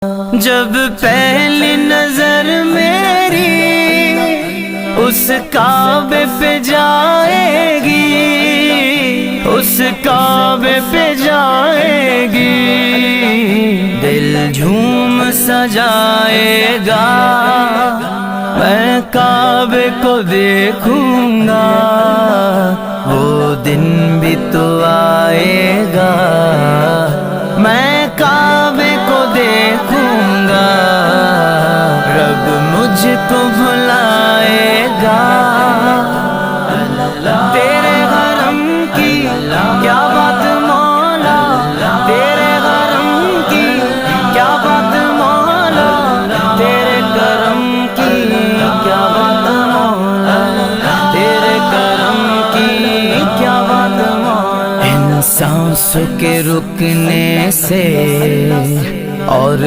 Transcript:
جب پہلی نظر میری اس کعبے پہ جائے گی، اس کعبے پہ جائے گی، دل جھوم سجائے گا، میں کعبے کو دیکھوں گا، وہ دن بھی تو آئے گا، میں کعبے کو دیکھوں گا، رب مجھ کو بھلائے گا، تیرے حرم کی کیا بات مولا، تیرے حرم کی کیا بات مولا، تیرے کرم کی کیا بات مولا، تیرے کرم کی کیا بات مولا۔ ان سانسوں کے رکنے سے اور